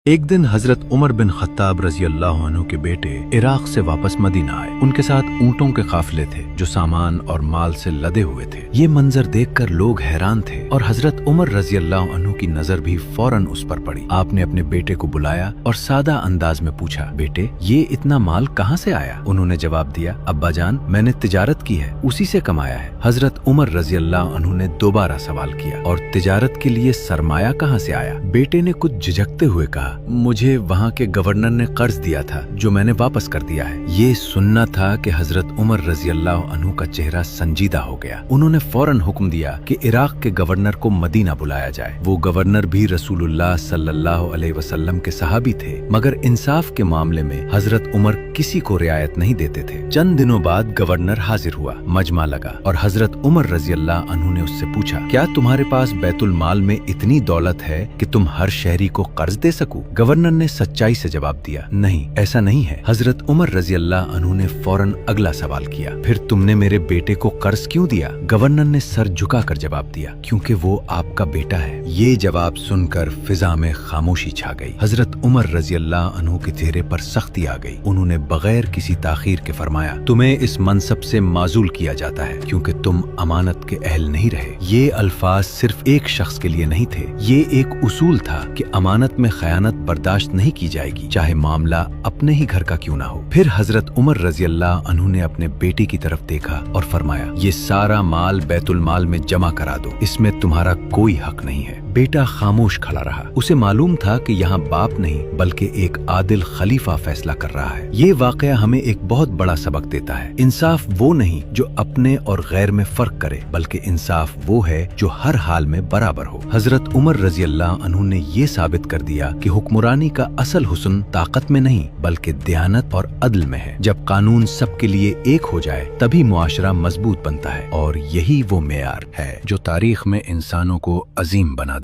ایک دن حضرت عمر بن خطاب رضی اللہ عنہ کے بیٹے عراق سے واپس مدینہ آئے۔ ان کے ساتھ اونٹوں کے قافلے تھے جو سامان اور مال سے لدے ہوئے تھے۔ یہ منظر دیکھ کر لوگ حیران تھے اور حضرت عمر رضی اللہ عنہ کی نظر بھی فوراً اس پر پڑی۔ آپ نے اپنے بیٹے کو بلایا اور سادہ انداز میں پوچھا، بیٹے یہ اتنا مال کہاں سے آیا؟ انہوں نے جواب دیا، ابا جان میں نے تجارت کی ہے، اسی سے کمایا ہے۔ حضرت عمر رضی اللہ عنہ نے دوبارہ سوال کیا، اور تجارت کے لیے سرمایہ کہاں سے آیا؟ بیٹے نے کچھ جھجکتے ہوئے کہا، مجھے وہاں کے گورنر نے قرض دیا تھا جو میں نے واپس کر دیا ہے۔ یہ سننا تھا کہ حضرت عمر رضی اللہ عنہ کا چہرہ سنجیدہ ہو گیا۔ انہوں نے فوراً حکم دیا کہ عراق کے گورنر کو مدینہ بلایا جائے۔ وہ گورنر بھی رسول اللہ صلی اللہ علیہ وسلم کے صحابی تھے، مگر انصاف کے معاملے میں حضرت عمر کسی کو رعایت نہیں دیتے تھے۔ چند دنوں بعد گورنر حاضر ہوا، مجمع لگا اور حضرت عمر رضی اللہ عنہ نے اس سے پوچھا، کیا تمہارے پاس بیت المال میں اتنی دولت ہے کہ تم ہر شہری کو قرض دے سکو؟ گورنر نے سچائی سے جواب دیا، نہیں ایسا نہیں ہے۔ حضرت عمر رضی اللہ عنہ نے فوراً اگلا سوال کیا، پھر تم نے میرے بیٹے کو قرض کیوں دیا؟ گورنر نے سر جھکا کر جواب دیا، کیونکہ وہ آپ کا بیٹا ہے۔ یہ جواب سن کر فضا میں خاموشی چھا گئی۔ حضرت عمر رضی اللہ عنہ کے چہرے پر سختی آ گئی۔ انہوں نے بغیر کسی تاخیر کے فرمایا، تمہیں اس منصب سے معزول کیا جاتا ہے کیونکہ تم امانت کے اہل نہیں رہے۔ یہ الفاظ صرف ایک شخص کے لیے نہیں تھے، یہ ایک اصول تھا کہ امانت میں خیانت برداشت نہیں کی جائے گی، چاہے معاملہ اپنے ہی گھر کا کیوں نہ ہو۔ پھر حضرت عمر رضی اللہ عنہ نے اپنے بیٹے کی طرف دیکھا اور فرمایا، یہ سارا مال بیت المال میں جمع کرا دو، اس میں تمہارا کوئی حق نہیں ہے۔ بیٹا خاموش کھڑا رہا۔ اسے معلوم تھا کہ یہاں باپ نہیں بلکہ ایک عادل خلیفہ فیصلہ کر رہا ہے۔ یہ واقعہ ہمیں ایک بہت بڑا سبق دیتا ہے۔ انصاف وہ نہیں جو اپنے اور غیر میں فرق کرے، بلکہ انصاف وہ ہے جو ہر حال میں برابر ہو۔ حضرت عمر رضی اللہ عنہ نے یہ ثابت کر دیا کہ حکمرانی کا اصل حسن طاقت میں نہیں بلکہ دیانت اور عدل میں ہے۔ جب قانون سب کے لیے ایک ہو جائے تبھی معاشرہ مضبوط بنتا ہے، اور یہی وہ معیار ہے جو تاریخ میں انسانوں کو عظیم بنا دیتا ہے۔